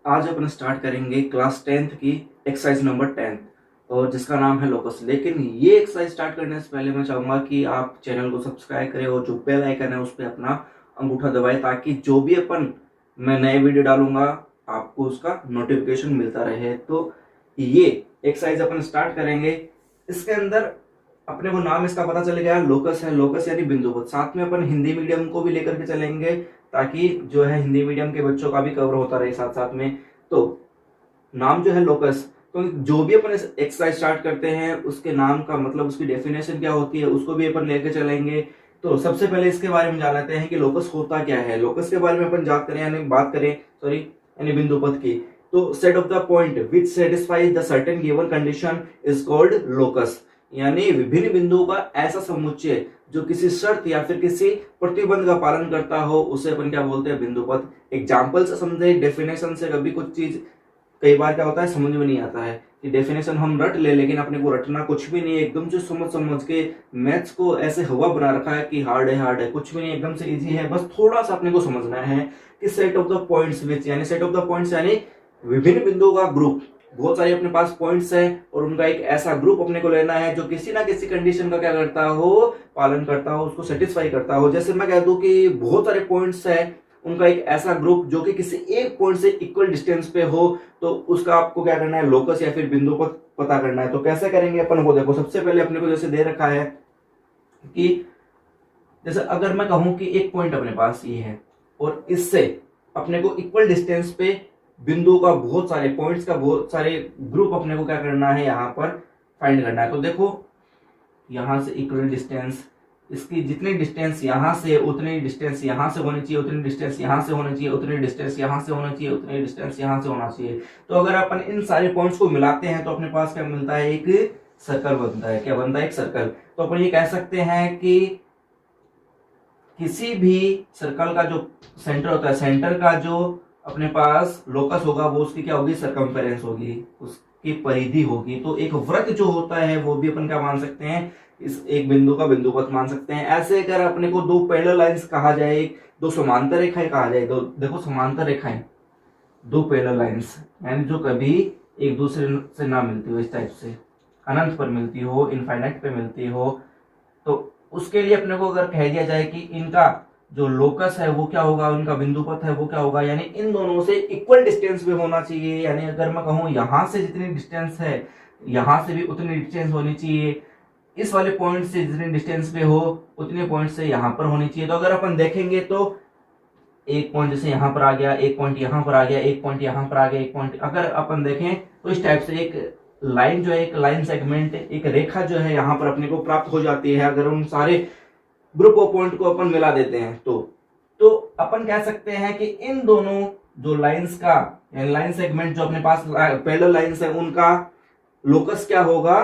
आज अपन स्टार्ट करेंगे class 10th की एक्सरसाइज नंबर 10 और जिसका नाम है लोकस। लेकिन ये एक्सरसाइज स्टार्ट करने से पहले मैं चाहूंगा कि आप चैनल को सब्सक्राइब करें और जो बेल आइकन है उस पर अपना अंगूठा दबाएं ताकि जो भी अपन मैं नए वीडियो डालूंगा आपको उसका नोटिफिकेशन मिलता रहे। तो ये एक्सरसाइज अपन स्टार्ट करेंगे। इसके अंदर अपने को नाम इसका पता चल गया, लोकस है। लोकस यानी बिंदुपथ। साथ में अपन हिंदी मीडियम को भी लेकर के चलेंगे ताकि जो है हिंदी मीडियम के बच्चों का भी कवर होता रहे साथ साथ में। तो नाम जो है लोकस, तो जो भी अपन एक्सरसाइज स्टार्ट करते हैं उसके नाम का मतलब उसकी डेफिनेशन क्या होती है उसको भी अपन लेके चलेंगे। तो सबसे पहले इसके बारे में जान लेते हैं कि लोकस होता क्या है। लोकस के बारे में अपन बात करें यानी बिंदुपथ की, तो set of the point which satisfy the certain given condition is called locus. यानी विभिन्न बिंदुओं का ऐसा समुच्चय जो किसी शर्त या फिर किसी प्रतिबंध का पालन करता हो उसे अपन क्या बोलते हैं, बिंदुपथ। एग्जाम्पल से समझे, डेफिनेशन से कभी कुछ चीज कई बार क्या होता है समझ में नहीं आता है कि डेफिनेशन हम रट ले, लेकिन अपने को रटना कुछ भी नहीं है। एकदम से समझ समझ के मैथ्स को ऐसे हवा बना रखा है कि हार्ड है, कुछ भी नहीं, एकदम से इजी है। बस थोड़ा सा अपने को समझना है कि set of the points which, यानी सेट ऑफ द पॉइंट्स यानी विभिन्न बिंदुओं का ग्रुप। बहुत सारे अपने पास पॉइंट्स हैं और उनका एक ऐसा ग्रुप अपने को लेना है जो किसी ना किसी कंडीशन का क्या करता हो, पालन करता हो, उसको सेटिस्फाई करता हो। जैसे मैं कह दूं कि बहुत सारे पॉइंट्स हैं, उनका एक ऐसा ग्रुप जो कि किसी एक पॉइंट से इक्वल डिस्टेंस पे हो, तो उसका आपको क्या करना है, लोकस या फिर बिंदुपथ पता करना है। तो कैसे करेंगे अपन को, देखो सबसे पहले अपने को जैसे दे रखा है कि जैसे अगर मैं कहूं कि एक पॉइंट अपने पास ये है और इससे अपने को इक्वल डिस्टेंस पे बिंदु का बहुत सारे पॉइंट्स का बहुत सारे ग्रुप अपने को क्या करना है, यहाँ पर फाइंड करना है। तो देखो यहां से इक्वल डिस्टेंस, इसकी जितनी डिस्टेंस यहां से उतनी डिस्टेंस यहां से होनी चाहिए, उतनी डिस्टेंस यहां से होनी चाहिए, उतनी डिस्टेंस यहां से होना चाहिए, उतनी डिस्टेंस यहां से होना चाहिए। तो अगर अपन इन सारे पॉइंट्स को मिलाते हैं तो अपने पास क्या मिलता है, एक सर्कल बनता है। क्या बनता है, एक सर्कल। तो अपन ये कह सकते हैं कि किसी भी सर्कल का जो सेंटर होता है, सेंटर का जो अपने पास लोकस होगा वो उसकी क्या होगी, सरकमफेरेंस होगी, उसकी परिधि होगी। तो एक वृत्त जो होता है वो भी अपन क्या मान सकते हैं, इस एक बिंदु का बिंदुपथ मान सकते हैं। ऐसे अगर अपने को दो पैरेलल लाइंस कहा जाए, दो समांतर रेखाएं कहा जाए, तो देखो समांतर रेखाएं, दो पैरेलल लाइंस यानी जो कभी एक दूसरे से ना मिलती हो, इस टाइप से अनंत पर मिलती हो, इनफाइनाइट पे मिलती हो, तो उसके लिए अपने को अगर कह दिया जाए कि इनका जो लोकस है वो क्या होगा, उनका बिंदुपथ है वो क्या होगा, यानी इन दोनों से इक्वल डिस्टेंस पे होना चाहिए। यानी अगर मैं कहूं यहां से जितनी डिस्टेंस है यहां से भी उतनी डिस्टेंस होनी चाहिए, इस वाले पॉइंट से जितनी डिस्टेंस पे हो उतने पॉइंट से यहां पर होनी चाहिए। तो अगर अपन देखेंगे तो एक पॉइंट जैसे यहां पर आ गया, एक पॉइंट यहां पर आ गया, एक पॉइंट यहां पर आ गया, एक पॉइंट, अगर अपन देखें तो इस टाइप से एक लाइन जो है, एक लाइन सेगमेंट, एक रेखा जो है यहाँ पर अपने को प्राप्त हो जाती है अगर उन सारे ग्रुप ऑफ पॉइंट को अपन मिला देते हैं। तो अपन कह सकते हैं कि इन दोनों जो लाइंस का यानी लाइन सेगमेंट जो अपने पास पैरेलल लाइंस है उनका लोकस क्या होगा,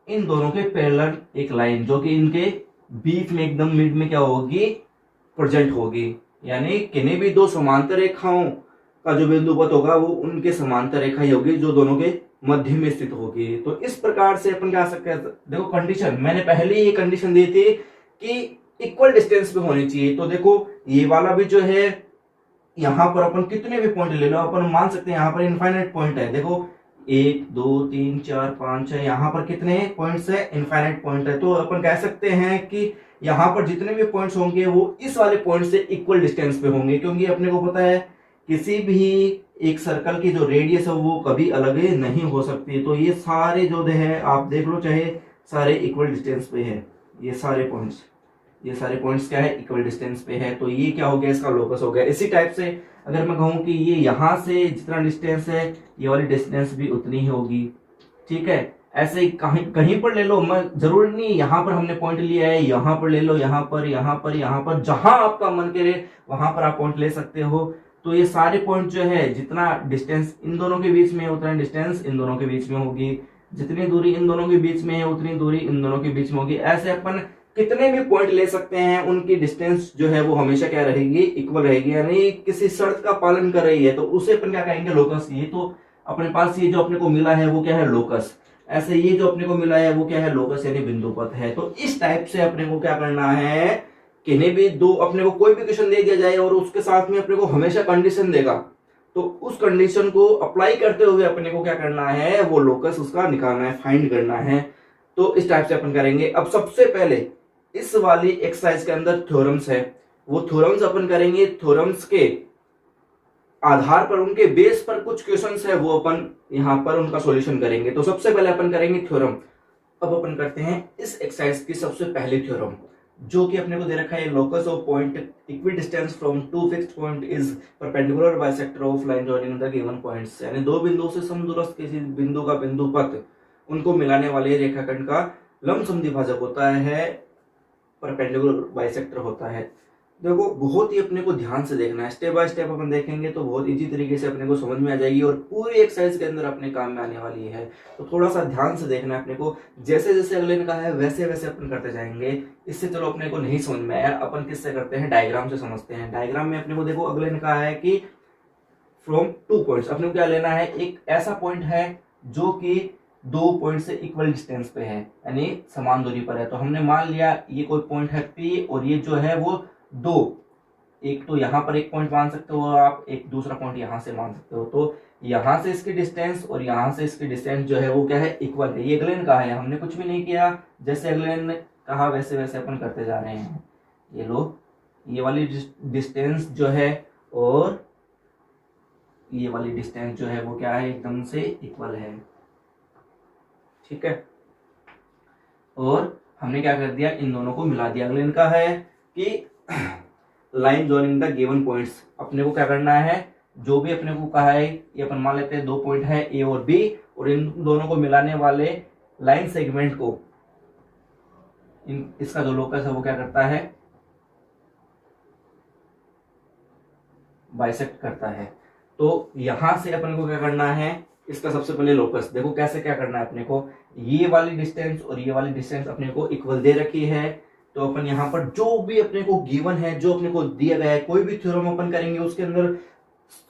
इन दोनों के पैरेलल एक लाइन जो कि इनके बीच में एकदम मिड में क्या होगी, प्रेजेंट होगी। यानी किन्हीं भी दो समांतर रेखाओं का जो बिंदुपथ होगा वो उनके समांतर रेखा ही होगी जो दोनों के मध्य में स्थित होगी। तो इस प्रकार से अपन क्या सकते हैं, देखो कंडीशन मैंने पहले ही कंडीशन दी थी कि इक्वल डिस्टेंस पे होनी चाहिए। तो देखो ये वाला भी जो है यहां पर अपन कितने भी पॉइंट ले लो, अपन मान सकते हैं यहाँ पर इनफाइनाइट पॉइंट है। देखो 1 2 3 4 5 6 यहाँ पर कितने पॉइंट्स है, इनफाइनाइट पॉइंट है। तो अपन कह सकते हैं कि यहाँ पर जितने भी पॉइंट्स होंगे वो इस वाले पॉइंट से इक्वल डिस्टेंस पे होंगे, क्योंकि अपने को पता है किसी भी एक सर्कल की जो रेडियस है वो कभी अलग नहीं हो सकती। तो ये सारे जो है आप देख लो, चाहे सारे इक्वल डिस्टेंस पे है, ये सारे पॉइंट्स क्या है, इक्वल डिस्टेंस पे है। तो ये क्या हो गया, इसका लोकस हो गया। इसी टाइप से अगर मैं कहूं कि ये यहां से जितना डिस्टेंस है ये वाली डिस्टेंस भी उतनी ही होगी, ठीक है। ऐसे ही कहीं कहीं पर ले लो, मैं जरूर नहीं यहाँ पर हमने पॉइंट लिया है, यहाँ पर ले लो, यहाँ पर जहां आपका मन करे वहां पर आप पॉइंट ले सकते हो। तो ये सारे पॉइंट जो है जितना डिस्टेंस इन दोनों के बीच में है उतना डिस्टेंस इन दोनों के बीच में होगी, जितनी दूरी इन दोनों के बीच में है उतनी दूरी इन दोनों के बीच में होगी। ऐसे अपन कितने भी पॉइंट ले सकते हैं, उनकी डिस्टेंस जो है वो हमेशा क्या रहेगी, इक्वल रहेगी। यानी किसी शर्त का पालन कर रही है तो उसे अपन क्या कहेंगे, लोकस। ये तो अपने पास ये जो अपने को मिला है वो क्या है, लोकस। ऐसे ये जो अपने को मिला है वो क्या है, लोकस यानी बिंदुपथ है। तो इस टाइप से अपने को क्या करना है, किन्हीं भी दो अपने को कोई भी क्वेश्चन दे दिया जाए और उसके साथ में अपने को हमेशा कंडीशन देगा तो उस कंडीशन को अप्लाई करते हुए अपने को क्या करना है, वो लोकस उसका निकालना है, फाइंड करना है। तो इस टाइप से अपन करेंगे। अब सबसे पहले इस वाली एक्सरसाइज के अंदर थ्योरम्स है, वो थ्योरम्स अपन करेंगे। थ्योरम्स के आधार पर, उनके बेस पर कुछ क्वेश्चंस है, वो अपन यहां पर उनका सॉल्यूशन करेंगे। तो सबसे पहले अपन करेंगे थ्योरम। अब अपन करते हैं इस एक्सरसाइज की सबसे पहली थ्योरम, जो कि अपने को दे रखा है, locus of point equidistance from two fixed point is perpendicular bisector of line joining the given points. यानी दो बिंदुओं से समदूरस्थ किसी बिंदु का बिंदु पथ उनको मिलाने वाले रेखाखंड का लंबसम द्विभाजक होता है, परपेंडिकुलर बाइसेक्टर होता है। देखो बहुत ही अपने को ध्यान से देखना है, स्टेप बाय स्टेप अपन देखेंगे तो बहुत इजी तरीके से अपने को समझ में आ जाएगी और पूरी एक्सरसाइज के अंदर अपने काम में आने वाली है। तो थोड़ा सा ध्यान से देखना है अपने को, जैसे जैसे अगले ने कहा है वैसे वैसे अपन करते जाएंगे। इससे चलो अपने को नहीं समझ में आया, अपन किससे करते हैं, डायग्राम से समझते हैं। डायग्राम में अपने को देखो अगले ने कहा है कि फ्रॉम टू पॉइंट्स, अपने को क्या लेना है, एक ऐसा पॉइंट है जो कि दो पॉइंट से इक्वल डिस्टेंस पे है, यानी समान दूरी पर है। तो हमने मान लिया ये कोई पॉइंट है P और ये जो है वो दो, एक तो यहाँ पर एक पॉइंट मान सकते हो आप, एक दूसरा पॉइंट यहाँ से मान सकते हो। तो यहाँ से इसकी डिस्टेंस और यहाँ से इसकी डिस्टेंस जो है वो क्या है, इक्वल है। ये अगले ने कहा है, हमने कुछ भी नहीं किया, जैसे अगले ने कहा वैसे वैसे अपन करते जा रहे हैं। ये लो, ये वाली डिस्टेंस जो है और ये वाली डिस्टेंस जो है वो क्या है, एकदम से इक्वल है, ठीक है। और हमने क्या कर दिया, इन दोनों को मिला दिया। अगले इनका है कि line joining the given points, अपने को क्या करना है, जो भी अपने को कहा है, ये अपन मान लेते हैं दो पॉइंट है ए और बी, और इन दोनों को मिलाने वाले लाइन सेगमेंट को, इसका जो लोकस है वो क्या करता है, बाइसेक्ट करता है। तो यहां से अपन को क्या करना है, इसका सबसे पहले लोकस देखो कैसे क्या करना है अपने को। ये वाली डिस्टेंस और ये वाली डिस्टेंस अपने को इक्वल दे रखी है। तो अपन यहाँ पर जो भी अपने को गिवन है, जो अपने को दिया गया है, कोई भी थ्योरम अपन करेंगे उसके अंदर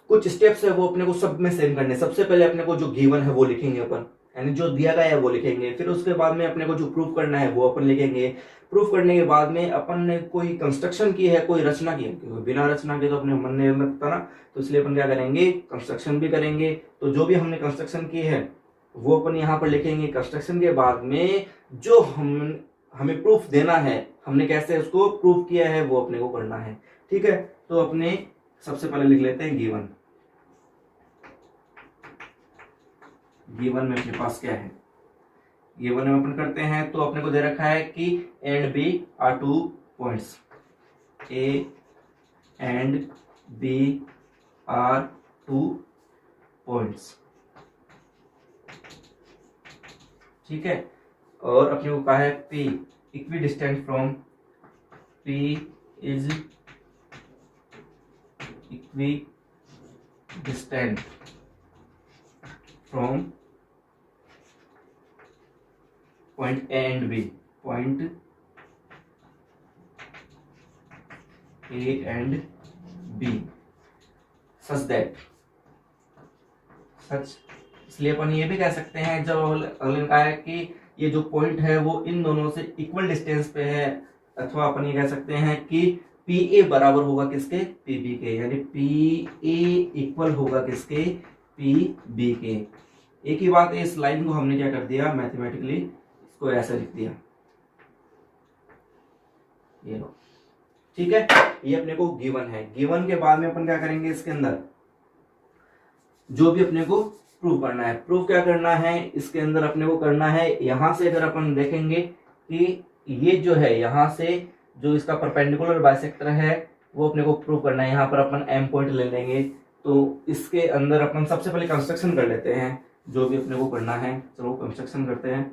कुछ स्टेप्स है वो अपने को सब में सेम करने। सबसे पहले अपने को जो गिवन है वो लिखेंगे अपन, यानी जो दिया गया है वो लिखेंगे। फिर उसके बाद में अपने को जो प्रूफ करना है वो अपन लिखेंगे। प्रूफ करने के बाद में अपन ने कोई कंस्ट्रक्शन की है, कोई रचना की है, क्योंकि बिना रचना के तो अपने मन नहीं लगता ना, तो इसलिए अपन क्या करेंगे, कंस्ट्रक्शन भी करेंगे। तो जो भी हमने कंस्ट्रक्शन की है वो अपन यहाँ पर लिखेंगे। कंस्ट्रक्शन के बाद में जो हमें प्रूफ देना है, हमने कैसे उसको प्रूफ किया है वो अपने को करना है, ठीक है। तो अपने सबसे पहले लिख लेते हैं गिवन। गिवन में अपने पास क्या है, गिवन में अपन करते हैं तो अपने को दे रखा है कि A and B are two points, A and B are two points, ठीक है। और अपने को कहा है P equidistant from, P is equidistant from point A and B, point A and B, such that, such. इसलिए अपन ये भी कह सकते हैं, जब अगले ने कहा है कि ये जो पॉइंट है वो इन दोनों से इक्वल डिस्टेंस पे है, अथवा अपन ये कह सकते हैं कि पी ए बराबर होगा किसके, पी बी के, यानी पी ए इक्वल होगा किसके, पी बी के। एक ही बात है, इस लाइन को हमने क्या कर दिया, मैथमेटिकली इसको ऐसे लिख दिया, ये लो, ठीक है। ये अपने को गिवन है। गिवन के बाद में अपन क्या करेंगे, इसके अंदर जो भी अपने को प्रूव करना है, प्रूव क्या करना है, इसके अंदर अपने को करना है, यहां से अगर अपन देखेंगे कि ये जो है यहां से जो इसका परपेंडिकुलर बाइसेक्टर है वो अपने को प्रूव करना है। यहाँ पर अपन एम पॉइंट ले लेंगे। तो इसके अंदर अपन सबसे पहले कंस्ट्रक्शन कर लेते हैं, जो भी अपने को करना है। चलो कंस्ट्रक्शन करते हैं,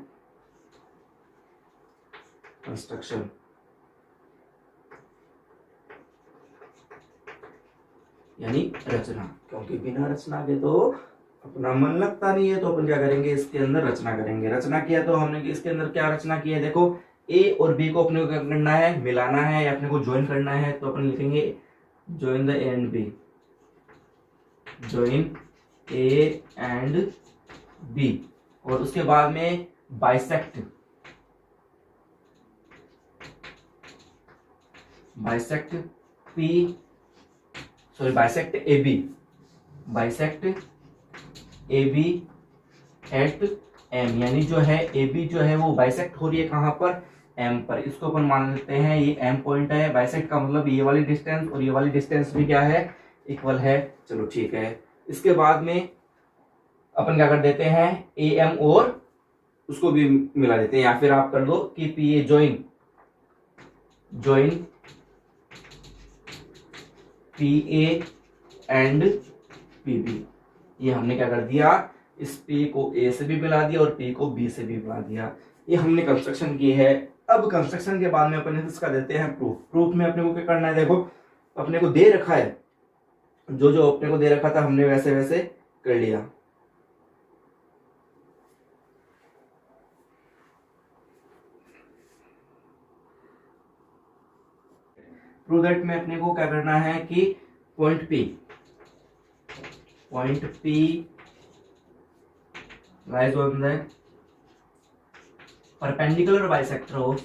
कंस्ट्रक्शन। यानी रचना, क्योंकि बिना रचना के तो अपना मन लगता नहीं है। तो अपन क्या करेंगे, इसके अंदर रचना करेंगे। रचना किया तो हमने इसके अंदर क्या रचना की है, देखो ए और बी को अपने को क्या करना है, मिलाना है या अपने को ज्वाइन करना है। तो अपन लिखेंगे join the A and B, join A and B. और उसके बाद में bisect, bisect P, sorry bisect A B, bisect A B at M, यानी जो है ए बी जो है वो बाइसेक्ट हो रही है कहाँ पर, एम पर। इसको अपन मान लेते हैं ये एम पॉइंट है। बाइसेक्ट का मतलब ये वाली डिस्टेंस और ये वाली डिस्टेंस भी क्या है, इक्वल है। चलो ठीक है। इसके बाद में अपन क्या कर देते हैं, ए एम और उसको भी मिला देते हैं, या फिर आप कर दो कि P A join P A and P B. ये हमने क्या कर दिया, इस P को A से भी मिला दिया और P को B से भी मिला दिया। ये हमने कंस्ट्रक्शन की है। अब कंस्ट्रक्शन के बाद में अपन इसका देते हैं प्रूफ। प्रूफ में अपने को क्या करना है, देखो अपने को दे रखा है, जो जो अपने को दे रखा था हमने वैसे वैसे कर लिया। प्रूव दैट में अपने को क्या करना है कि point P lies on the perpendicular bisector of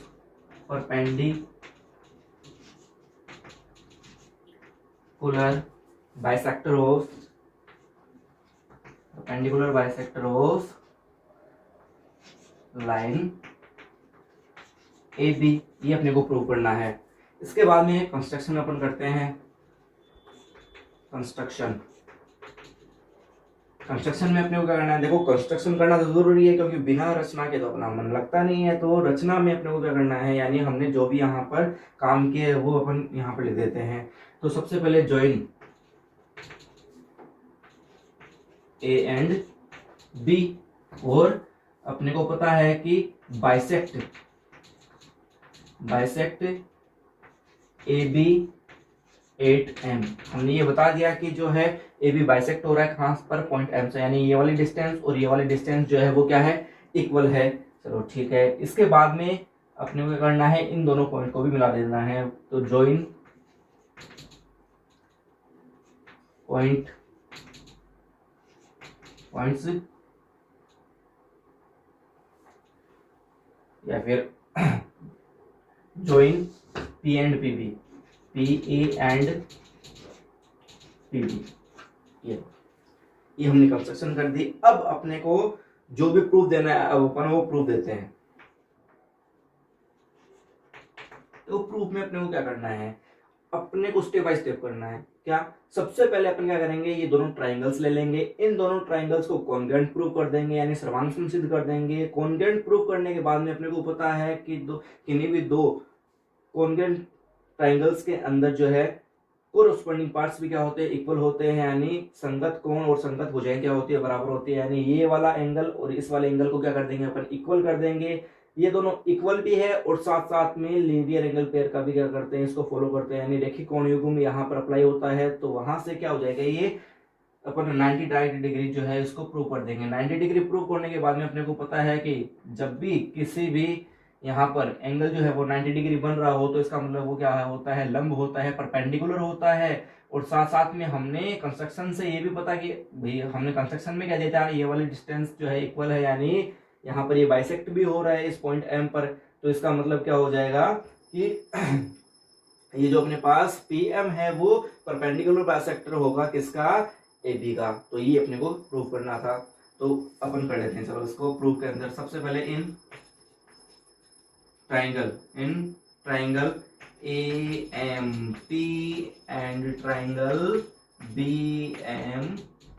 line A B. ये अपने को प्रूव करना है। इसके बाद में कंस्ट्रक्शन अपन करते हैं। कंस्ट्रक्शन में अपने को क्या करना है, देखो कंस्ट्रक्शन करना तो जरूरी है क्योंकि बिना रचना के तो अपना मन लगता नहीं है। तो रचना में अपने को क्या करना है, यानी हमने जो भी यहाँ पर काम किए वो अपन यहाँ पर लिख देते हैं। तो सबसे पहले ज्वाइन ए एंड बी, और अपने को पता है कि बाइसेक्ट ए बी 8m। हमने ये बता दिया कि जो है ए बी बाइसेक्ट हो रहा है कहां पर, पॉइंट M से, यानी ये वाली डिस्टेंस और ये वाली डिस्टेंस जो है वो क्या है, इक्वल है। चलो ठीक है। इसके बाद में अपने को क्या करना है, इन दोनों पॉइंट को भी मिला देना है। तो ज्वाइन पॉइंट्स या फिर join P and P B, PE and PB। ये हमने कंस्ट्रक्शन कर दी। अब अपने को जो भी प्रूफ देना है अब अपन वो प्रूफ देते हैं। तो प्रूफ में अपने को क्या करना है, अपने को स्टेप बाय स्टेप करना है। क्या, सबसे पहले अपन क्या करेंगे, ये दोनों ट्राइंगल्स ले लेंगे, इन दोनों ट्राइंगल्स को कॉन्ग्रुएंट प्रूव कर देंगे, यानी सर्वांग सिद्ध कर देंगे। कॉन्ग्रुएंट प्रूव करने के बाद में अपने को पता है कि किन्हीं भी दो कॉन्ग्रुएंट ट्राइंगल्स के अंदर जो है कोरस्पॉन्डिंग पार्ट्स भी क्या होते हैं, इक्वल होते हैं, यानी संगत कोण और संगत भुजाएं क्या होती है, बराबर होती है। यानी ये वाला एंगल और इस वाले एंगल को क्या कर देंगे अपन, इक्वल कर देंगे। ये दोनों इक्वल भी है और साथ साथ में लीनियर एंगल पेयर का भी क्या करते हैं, इसको फॉलो करते हैं। यानी रेखिक कोण युग्म यहाँ पर अप्लाई होता है, तो वहां से क्या हो जाएगा, ये अपन 90 डिग्री जो है इसको प्रूव कर देंगे। 90 डिग्री प्रूव करने के बाद में अपने को पता है कि जब भी किसी भी यहाँ पर एंगल जो है वो 90 डिग्री बन रहा हो तो इसका मतलब वो क्या होता है, लंब होता है, परपेंडिकुलर होता है। और साथ साथ में हमने कंस्ट्रक्शन से ये भी पता कि भाई हमने कंस्ट्रक्शन में क्या देता है, ये वाली डिस्टेंस जो है इक्वल है, यानी यहाँ पर ये बाइसेक्ट भी हो रहा है इस पॉइंट एम पर। तो इसका मतलब क्या हो जाएगा कि ये जो अपने पास पी एम है वो परपेंडिकुलर बाइसेक्टर होगा किसका, ए बी का। तो ये अपने को प्रूव करना था, तो अपन कर लेते हैं। चलो इसको प्रूव के अंदर सबसे पहले in triangle A M P and triangle B M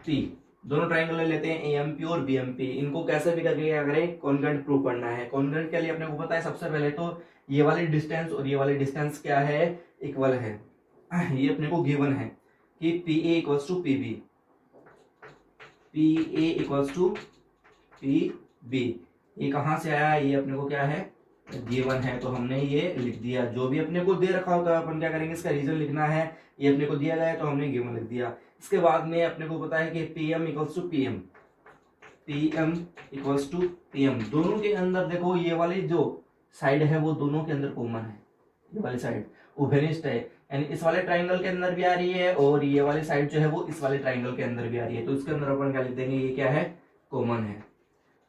P, दोनों ट्राइंगल ले लेते हैं, ए एम पी और बी एम पी। इनको कैसे भी करके क्या करें, कॉन्ग्रुएंट प्रूव करना है। कॉन्ग्रुएंट के लिए अपने को पता है सबसे पहले तो ये वाली डिस्टेंस और ये वाली डिस्टेंस क्या है, इक्वल है। ये अपने को गिवन है कि P A equals to P B, P A equals to P B. ये कहाँ से आया, ये अपने को क्या है, गिवन है, तो हमने ये लिख दिया। जो भी अपने को दे रखा होता है अपन क्या करेंगे, इसका रीजन लिखना है। ये अपने को दिया गया है तो हमने गिवन लिख दिया। इसके बाद में अपने को पता है कि P M equals to P M, P M equals to P M. दोनों के अंदर देखो ये वाली जो साइड है वो दोनों के अंदर कॉमन है, ये वाली साइड उभयनिष्ठ है, यानी इस वाले ट्राइंगल के अंदर भी आ रही है और ये वाली साइड जो है वो इस वाले ट्राइंगल के अंदर भी आ रही है। तो इसके अंदर अपन क्या लिख देंगे, ये क्या है, कॉमन है।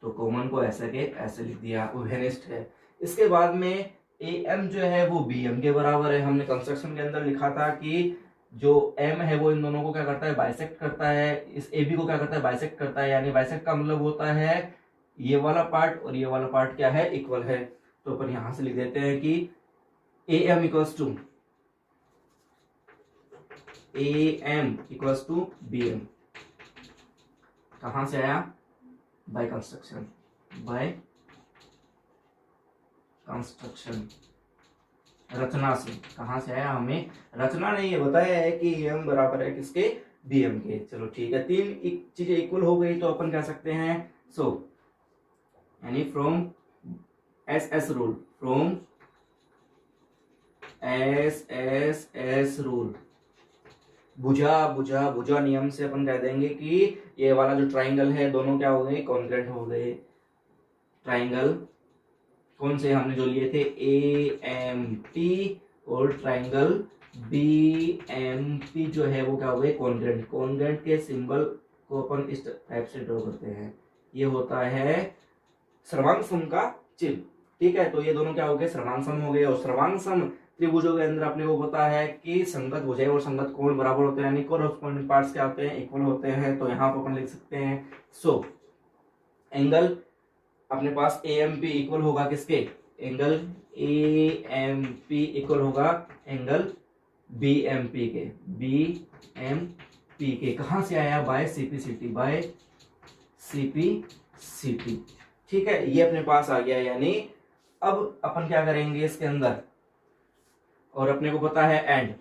तो कॉमन को ऐसे के ऐसे लिख दिया, उभयनिष्ठ है। इसके बाद में ए एम जो है वो बी एम के बराबर है। हमने कंस्ट्रक्शन के अंदर लिखा था कि जो एम है वो इन दोनों को क्या करता है, बाइसेक्ट करता है, इस ए बी को क्या करता है, बाइसेक्ट करता है। यानी बाइसेक्ट का मतलब होता है ये वाला पार्ट और ये वाला पार्ट क्या है, इक्वल है। तो अपन यहां से लिख देते हैं कि A M equals to B M. कहां से आया, बाय कंस्ट्रक्शन, बाय कंस्ट्रक्शन, रचना से। कहां से आया, हमें रचना ने ये बताया है कि एम बराबर है किसके, बी एम के। चलो ठीक है, तीन चीजें इक्वल हो गई तो अपन कह सकते हैं सो यानी from S rule, from S rule, भुजा नियम से अपन कह देंगे कि ये वाला जो ट्राइंगल है दोनों क्या हो गए, कॉन्ग्रुएंट हो गए। ट्राइंगल कौन से हमने जो लिए थे, ए एम पी, और ट्राइंगल बी एम पी जो है वो क्या हो गए, कॉन्ग्रुएंट। कॉन्ग्रुएंट के सिंबल को अपन इस टाइप से ड्रॉ करते हैं, ये होता है सर्वांग सम का चिन्ह। ठीक है, तो ये दोनों क्या हो गए, सर्वांग सम हो गए। और सर्वांग सम त्रिभुजों के अंदर अपने को पता है कि संगत भुजाएं और संगत कोण बराबर होते हैं, यानी कोरस्पोंडिंग पार्ट्स क्या होते हैं, इक्वल होते हैं। तो यहाँ पर अपन लिख सकते हैं सो एंगल अपने पास ए एम पी इक्वल होगा किसके, angle A M P equal होगा एंगल बी एम पी के, बी एम पी के। कहां से आया, बाय सीपीसीटी, बाय सीपीसीटी। ठीक है, ये अपने पास आ गया। यानी अब अपन क्या करेंगे इसके अंदर, और अपने को पता है एंड,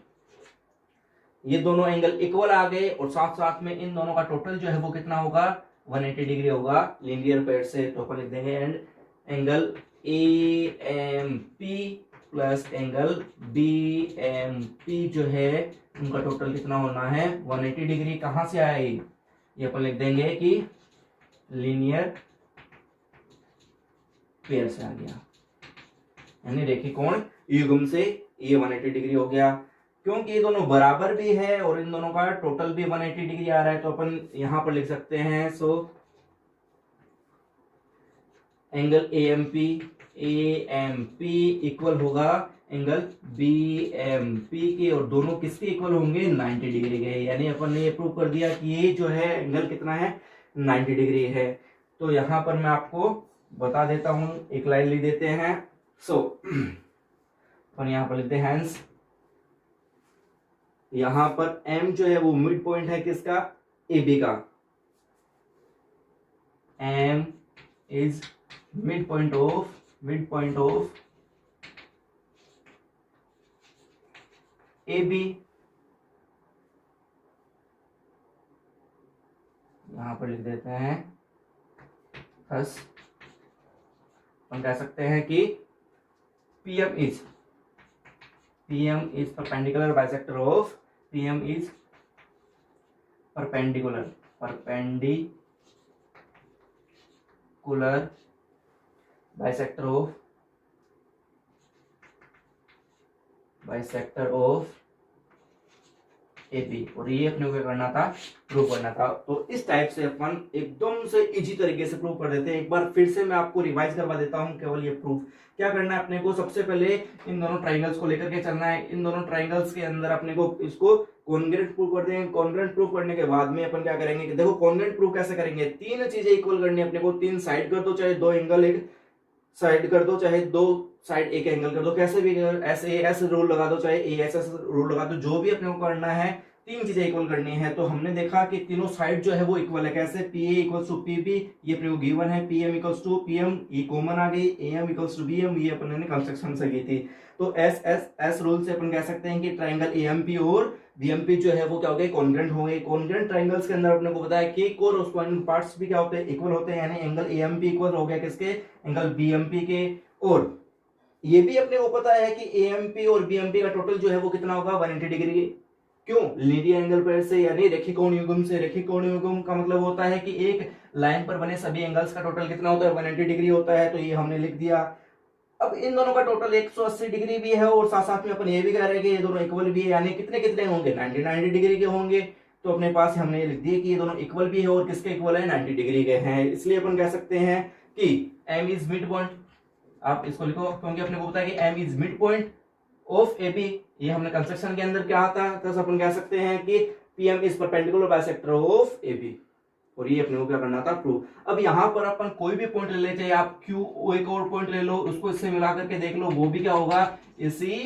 ये दोनों एंगल इक्वल आ गए और साथ साथ में इन दोनों का टोटल जो है वो कितना होगा, 180 डिग्री होगा लीनियर पेयर से। तो अपन लिख देंगे and angle A M P plus angle B M P जो है उनका टोटल कितना होना है, 180 डिग्री। कहां से आया ये अपन लिख देंगे कि लीनियर पेयर से आ गया, यानी रेखी कोण युग्म से ये 180 डिग्री हो गया। क्योंकि ये दोनों बराबर भी है और इन दोनों का टोटल भी 180 डिग्री आ रहा है, तो अपन यहां पर लिख सकते हैं so angle A M P equal होगा एंगल बी एम पी के, और दोनों किसके इक्वल होंगे, 90 डिग्री के। यानी अपन ने ये प्रूव कर दिया कि ये जो है एंगल कितना है, 90 डिग्री है। तो यहां पर मैं आपको बता देता हूं, एक लाइन लिख देते हैं सो अपन यहां पर लिखते हैं हैंस, यहां पर M जो है वो मिड पॉइंट है किसका, ए बी का। M is mid point of A B. यहां पर लिख देते हैं थस हम कह सकते हैं कि PM is perpendicular bisector of PM is perpendicular bisector of AB, और ये अपने को क्या करना था, प्रूव करना था। तो इस टाइप से अपन एकदम से इजी तरीके से प्रूव कर देते हैं। एक बार फिर से मैं आपको रिवाइज करवा देता हूं केवल ये प्रूफ। क्या करना है अपने को, सबसे पहले इन दोनों ट्राइंगल्स को लेकर के चलना है। इन दोनों ट्राइंगल्स के अंदर अपने को इसको कॉन्ग्रुएंट प्रूव कर देंगे। कॉन्ग्रुएंट प्रूव करने के बाद में अपन क्या करेंगे कि देखो कॉन्ग्रुएंट प्रूव कैसे करेंगे, तीन चीजें इक्वल करनी है अपने को, तीन साइड कर दो, चाहे दो एंगल एक साइड कर दो, चाहे दो साइड एक एंगल कर दो, कैसे भी ऐसे एस रूल लगा दो, चाहे एस रूल लगा दो, जो भी अपने को करना है, तीन चीजें इक्वल करनी है। तो हमने देखा कि तीनों साइड जो है वो इक्वल है, कैसे, P A equals to P B, ये अपने को गिवन है, P M equals to P M, ये कॉमन आ गई, A M equals to B M, ये अपन ने कंस्ट्रक्शन से की थी। तो एस रूल से अपन कह सकते हैं कि ट्राइंगल ए एम पी और बी एम पी जो है वो क्या हो गए, कॉन्ग्रुएंट हो गए। कॉन्ग्रुएंट ट्राइंगल्स के अंदर अपने को पता है कि कोरस्पोंडिंग पार्ट्स भी क्या होते हैं, इक्वल होते हैं। यानी angle A M P equal हो गया किसके, एंगल बी एम पी के। और ये भी अपने को पता है कि ए एम पी और बी एम पी का टोटल जो है वो कितना होगा, 180 डिग्री। क्यों, लीनियर एंगल पेयर से, यानी रेखी कोण युग्म से। रेखी कोण युग्म का मतलब होता है कि एक लाइन पर बने सभी एंगल्स का टोटल कितना होता है, 180 डिग्री होता है। तो ये हमने लिख दिया। अब इन दोनों का टोटल 180 डिग्री भी है, और साथ साथ में अपन ये भी कह रहे हैं कि ये दोनों इक्वल भी है, यानी कितने कितने होंगे, 90 डिग्री के होंगे। तो अपने पास हमने लिख दिया कि ये दोनों इक्वल भी है, और किसके इक्वल है, 90 डिग्री के हैं। इसलिए अपन कह सकते हैं कि M इज मिड पॉइंट, आप इसको लिखो क्योंकि अपने को पता है कि M is mid point of AB, ये हमने कंस्ट्रक्शन के अंदर क्या आता है, तो अपन कह सकते हैं कि PM is perpendicular bisector of AB, और ये अपने को क्या करना था, प्रूव। अब यहाँ पर अपन कोई भी पॉइंट ले लेते हैं, आप Q एक और पॉइंट ले लो, उसको इससे मिला करके देख लो, वो भी क्या होगा, इसी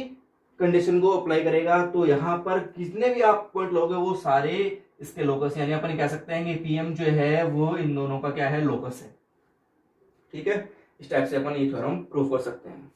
कंडीशन को अप्लाई करेगा। तो यहाँ पर कितने भी आप पॉइंट लोगे वो सारे इसके लोकस, यानी अपन कह सकते हैं कि PM जो है वो इन दोनों का क्या है, लोकस है। ठीक है, इस टाइप से अपन ये थ्योरम प्रूव कर सकते हैं।